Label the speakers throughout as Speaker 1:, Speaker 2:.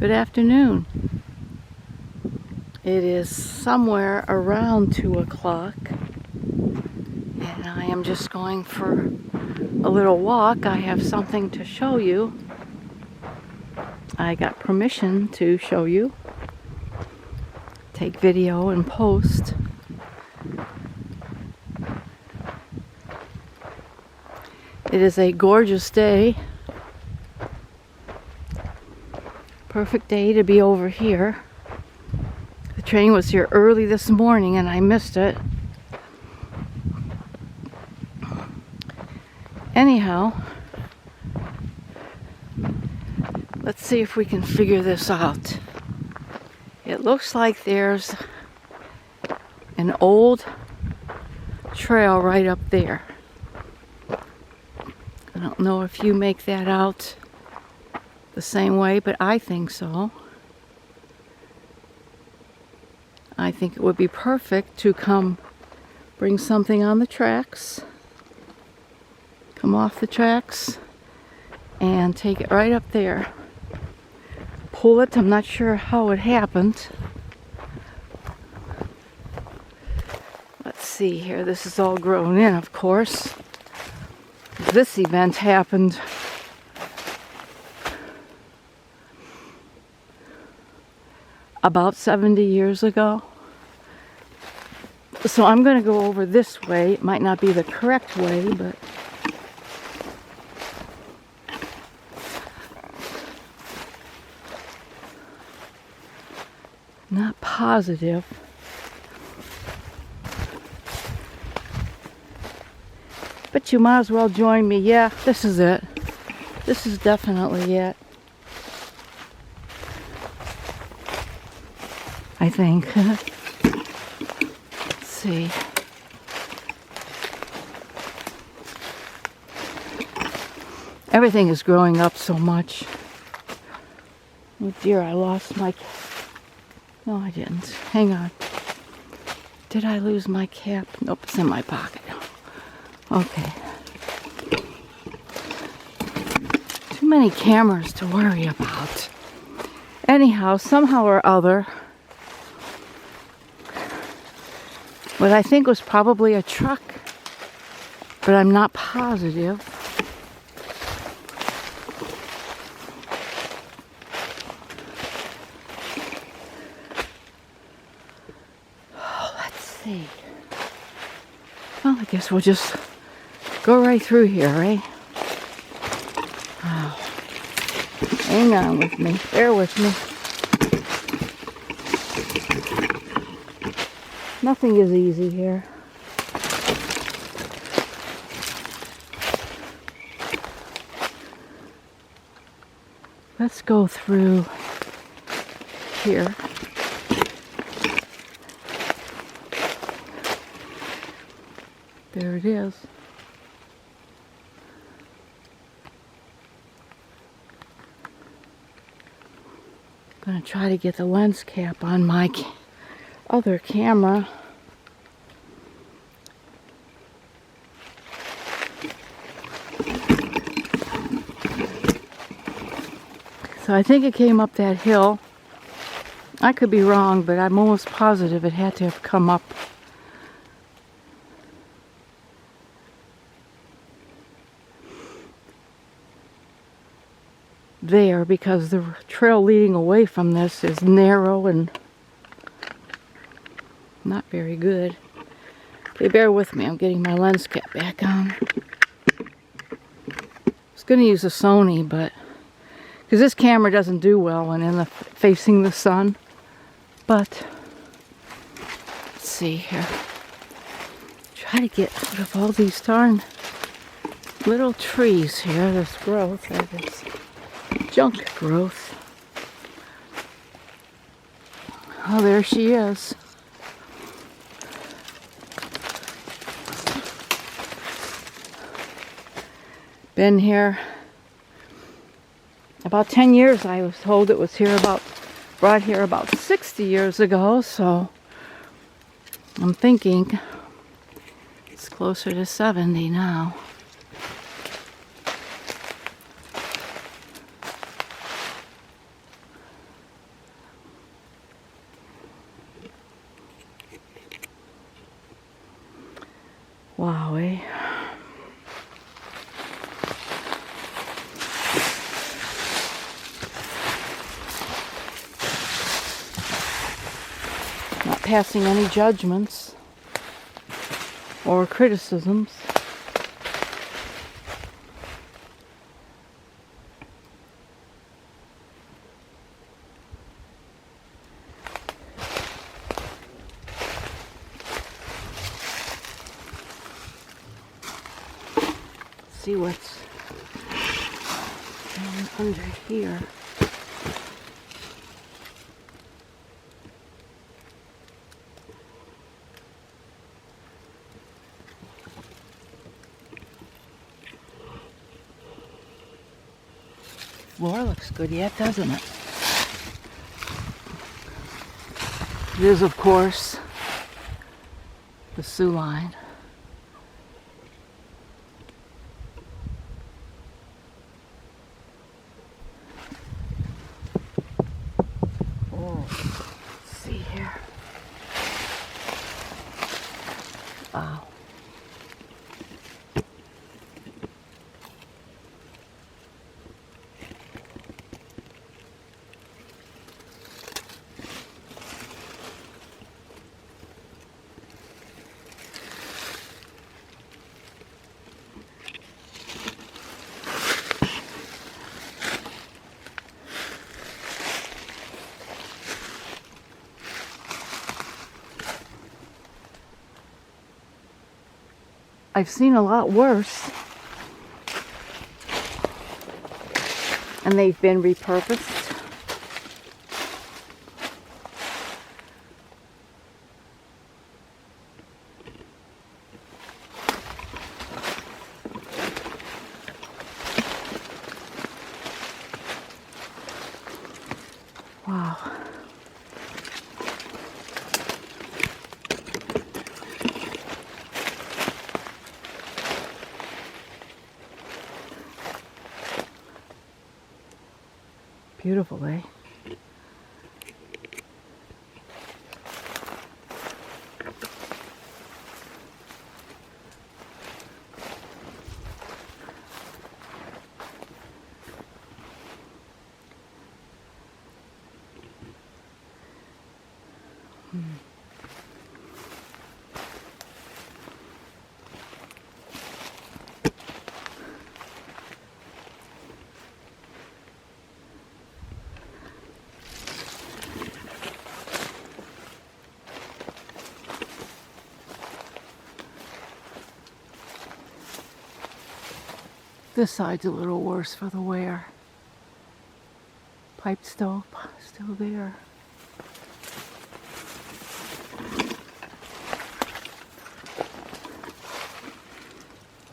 Speaker 1: Good afternoon. It is somewhere around 2 o'clock and I am just going for a little walk. I have something to show you. I got permission to show you, take video and post. It is a gorgeous day. Perfect day to be over here. The train was here early this morning and I missed it. Anyhow, let's see if we can figure this out. It looks like there's an old trail right up there. I don't know if you make that out the same way, but I think so. I think it would be perfect to come bring something on the tracks, come off the tracks, and take it right up there. Pull it. I'm not sure how it happened. Let's see here. This is all grown in, of course. This event happened about 70 years ago. So I'm going to go over this way. It might not be the correct way, but not positive. But you might as well join me. Yeah, this is it. This is definitely it. I think. Let's see. Everything is growing up so much. Oh dear, I lost my... No, I didn't. Hang on. Did I lose my cap? Nope, it's in my pocket. Okay. Too many cameras to worry about. Anyhow, somehow or other, what I think was probably a truck, but I'm not positive. Oh, let's see. Well, I guess we'll just go right through here, right? Oh. Hang on with me. Bear with me. Nothing is easy here. Let's go through here. There it is. I'm going to try to get the lens cap on my other camera. So I think it came up that hill. I could be wrong, but I'm almost positive it had to have come up there, because the trail leading away from this is narrow and not very good. Okay, bear with me. I'm getting my lens cap back on. I was going to use a Sony, but because this camera doesn't do well when facing the sun. But let's see here. Try to get out of all these darn little trees here. This growth, this junk growth. Oh, there she is. Been here about 10 years. I was told it was brought here about 60 years ago, so I'm thinking it's closer to 70 now. Wow, eh? Not passing any judgments or criticisms. See what's under here. Floor looks good yet, doesn't it? It is, of course, the Sioux line. Oh, let's see here. Wow. I've seen a lot worse, and they've been repurposed. Wow. Beautiful, eh? This side's a little worse for the wear. Pipe stove still there.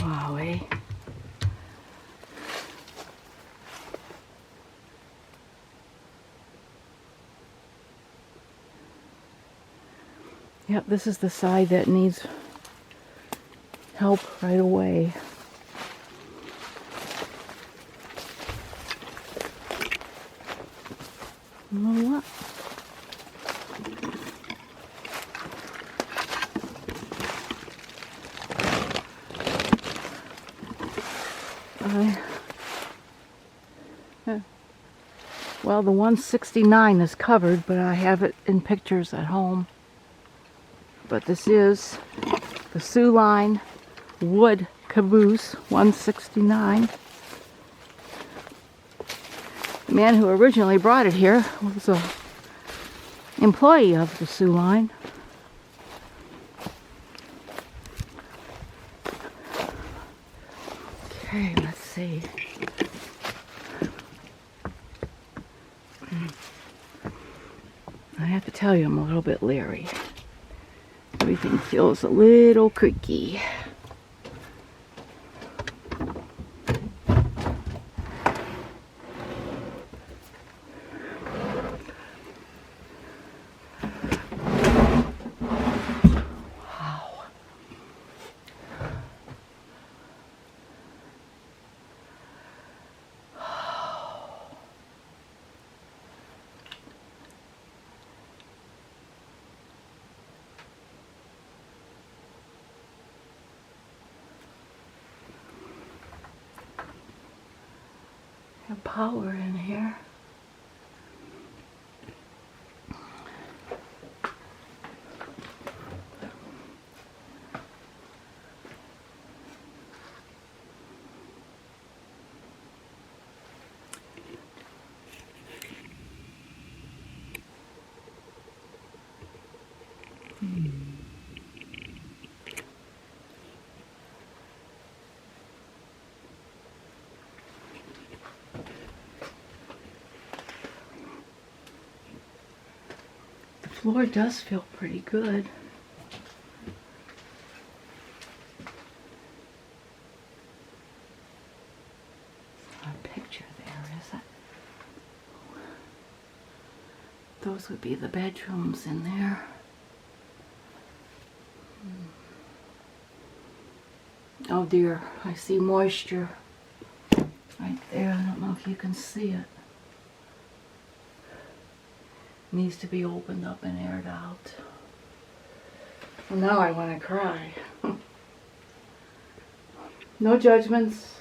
Speaker 1: Wow, eh? Yep, this is the side that needs help right away. You know what? Well, the 169 is covered, but I have it in pictures at home. But this is the Sioux line wood caboose 169. The man who originally brought it here was an employee of the Sioux line. Okay, let's see. I have to tell you, I'm a little bit leery. Everything feels a little creaky. Have power in here. The floor does feel pretty good. A picture there, is it? Those would be the bedrooms in there. Oh dear, I see moisture right there. I don't know if you can see it. Needs to be opened up and aired out. Well, now I want to cry. No judgments.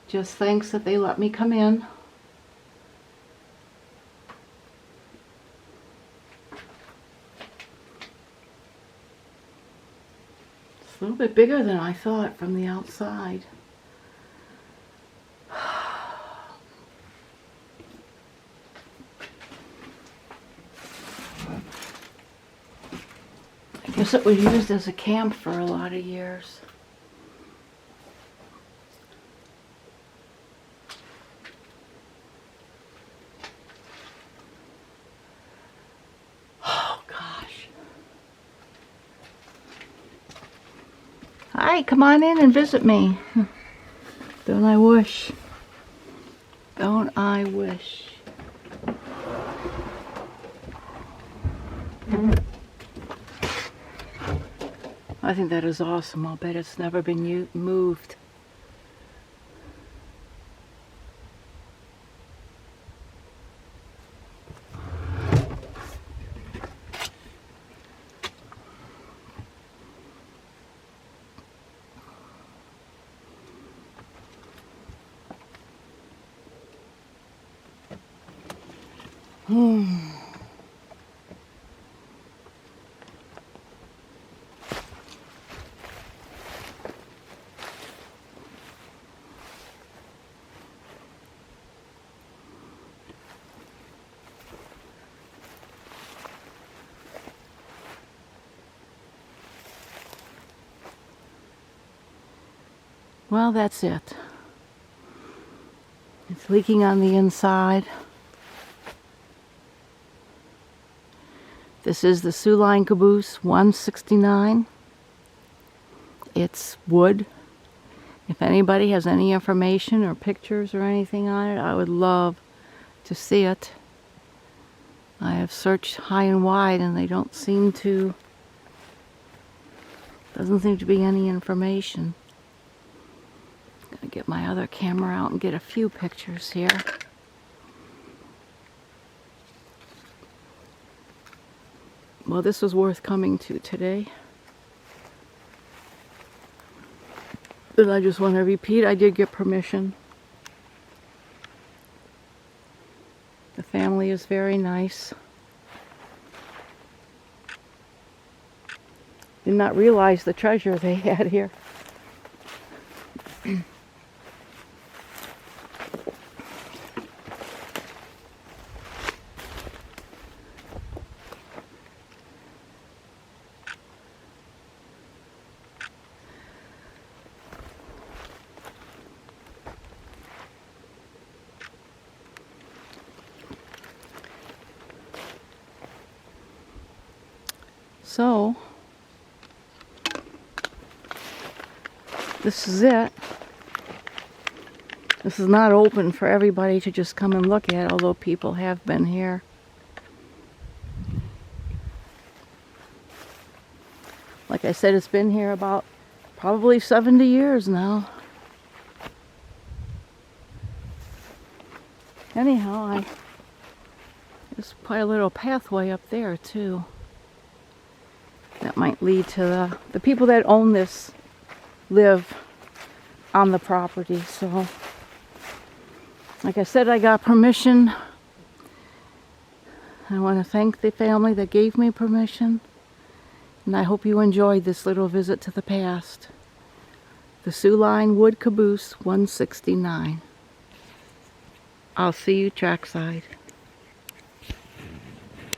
Speaker 1: Just thanks that they let me come in. It's a little bit bigger than I thought from the outside. I guess it was used as a camp for a lot of years. Oh gosh. Hi, come on in and visit me. Don't I wish? Don't I wish? I think that is awesome. I'll bet it's never been moved. Well, that's it. It's leaking on the inside. This is the Suline Caboose 169. It's wood. If anybody has any information or pictures or anything on it, I would love to see it. I have searched high and wide and they don't seem to, doesn't seem to be any information. Gonna get my other camera out and get a few pictures here. Well, this was worth coming to today. But I just want to repeat, I did get permission. The family is very nice. Did not realize the treasure they had here. So, this is it. This is not open for everybody to just come and look at, although people have been here. Like I said, it's been here about probably 70 years now. Anyhow, there's quite a little pathway up there too. That might lead to the people that own this live on the property, so Like I said, I got permission. I want to thank the family that gave me permission. And I hope you enjoyed this little visit to the past. The Sioux Line Wood Caboose 169. I'll see you trackside.